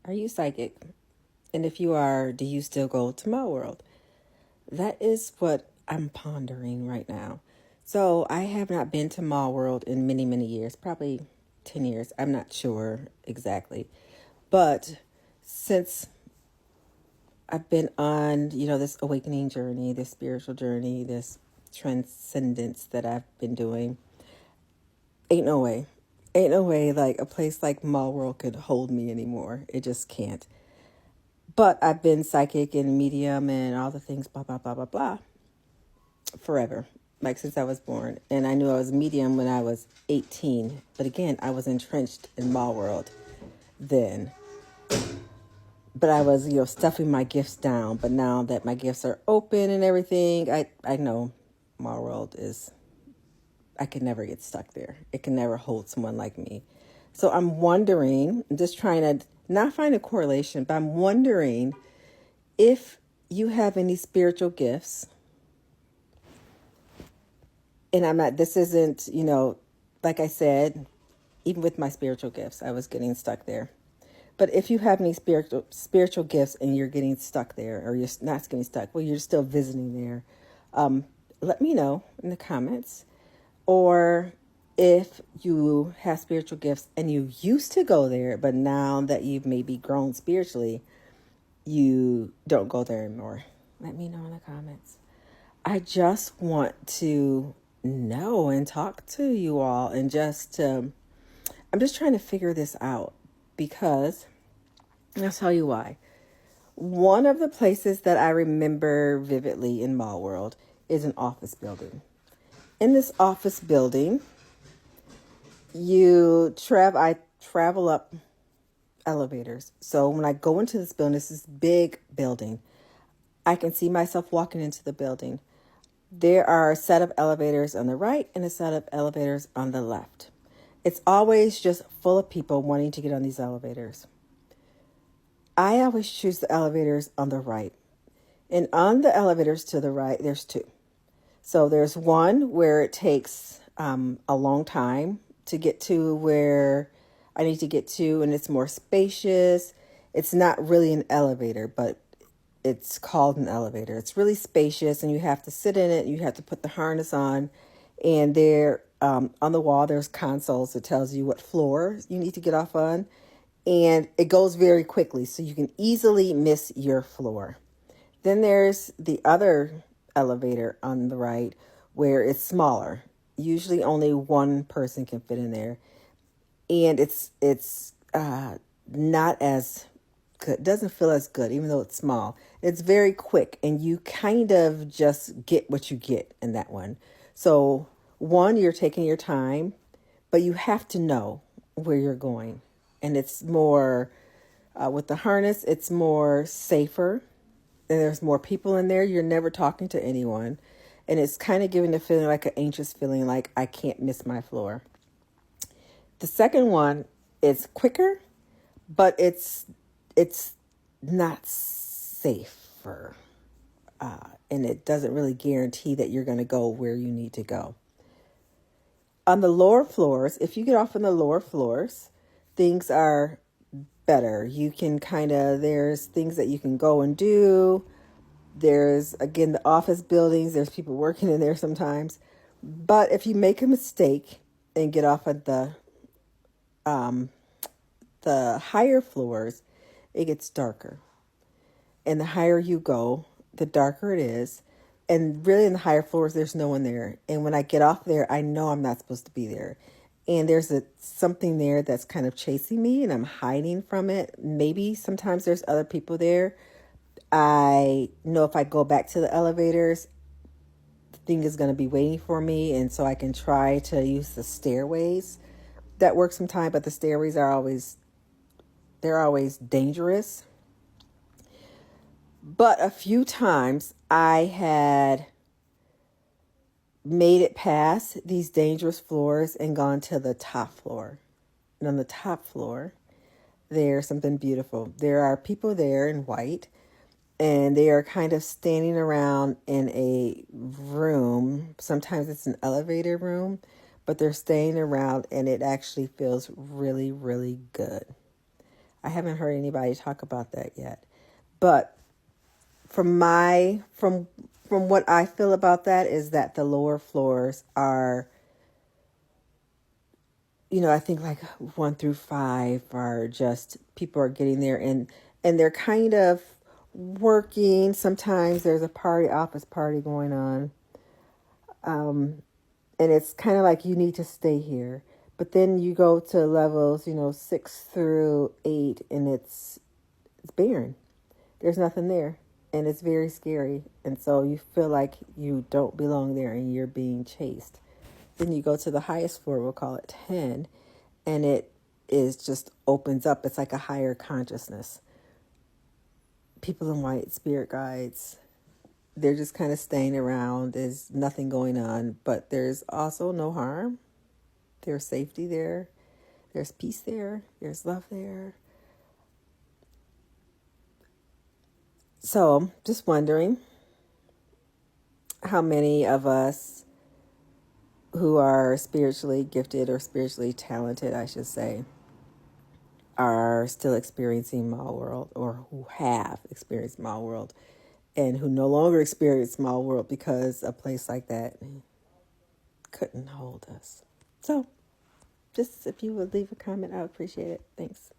Are you psychic? And if you are, do you still go to Mallworld? That is what I'm pondering right now. So I have not been to Mallworld in many, many years, probably 10 years. I'm not sure exactly. But since I've been on, this awakening journey, this spiritual journey, this transcendence that I've been doing, ain't no way. Ain't no way like a place like Mallworld could hold me anymore. It just can't. But I've been psychic and medium and all the things, blah, blah, blah, blah, blah, forever, like since I was born. And I knew I was medium when I was 18. But again, I was entrenched in Mallworld then. But I was, stuffing my gifts down. But now that my gifts are open and everything, I know Mallworld is, I can never get stuck there. It can never hold someone like me. So I'm wondering, I'm just trying to not find a correlation, but I'm wondering if you have any spiritual gifts. And I'm not, this isn't, like I said, even with my spiritual gifts, I was getting stuck there. But if you have any spiritual gifts and you're getting stuck there, or you're not getting stuck, well, you're still visiting there, let me know in the comments. Or if you have spiritual gifts and you used to go there, but now that you've maybe grown spiritually, you don't go there anymore. Let me know in the comments. I just want to know and talk to you all and I'm just trying to figure this out because I'll tell you why. One of the places that I remember vividly in Mallworld is an office building. In this office building, I travel up elevators. So when I go into this building, it's this big building. I can see myself walking into the building. There are a set of elevators on the right and a set of elevators on the left. It's always just full of people wanting to get on these elevators. I always choose the elevators on the right. And on the elevators to the right, there's two. So there's one where it takes a long time to get to where I need to get to, and it's more spacious. It's not really an elevator, but it's called an elevator. It's really spacious, and you have to sit in it. You have to put the harness on, and there on the wall there's consoles that tells you what floor you need to get off on, and it goes very quickly, so you can easily miss your floor. Then there's the other elevator on the right where it's smaller. Usually only one person can fit in there. And it's not as good. It doesn't feel as good, even though it's small. It's very quick, and you kind of just get what you get in that one. So one, you're taking your time, but you have to know where you're going. And it's more, with the harness, it's more safer. And there's more people in there. You're never talking to anyone. And it's kind of giving the feeling like an anxious feeling, like I can't miss my floor. The second one is quicker, but it's not safer. And it doesn't really guarantee that you're going to go where you need to go. On the lower floors, if you get off on the lower floors, things are better. You can there's things that you can go and do. There's, again, the office buildings. There's people working in there sometimes. But if you make a mistake and get off at the higher floors, it gets darker. And the higher you go, the darker it is. And really in the higher floors, there's no one there. And when I get off there, I know I'm not supposed to be there. And there's something there that's kind of chasing me and I'm hiding from it. Maybe sometimes there's other people there. I know if I go back to the elevators, the thing is going to be waiting for me. And so I can try to use the stairways. That works sometimes, but the stairways are always dangerous. But a few times I had made it past these dangerous floors and gone to the top floor. And on the top floor, there's something beautiful. There are people there in white, and they are kind of standing around in a room. Sometimes it's an elevator room, but they're staying around, and it actually feels really, really good. I haven't heard anybody talk about that yet. But from what I feel about that is that the lower floors are, I think like 1 through 5 are just people are getting there and they're kind of working. Sometimes there's a office party going on. And it's kind of like you need to stay here. But then you go to levels, 6 through 8 and it's barren. There's nothing there. And it's very scary. And so you feel like you don't belong there and you're being chased. Then you go to the highest floor, we'll call it 10, and it is just opens up. It's like a higher consciousness. People in white, spirit guides, they're just kind of staying around. There's nothing going on, but there's also no harm. There's safety there. There's peace there. There's love there. So just wondering how many of us who are spiritually gifted or spiritually talented, I should say, are still experiencing Mallworld, or who have experienced Mallworld and who no longer experience Mallworld because a place like that couldn't hold us. So just if you would leave a comment, I would appreciate it. Thanks.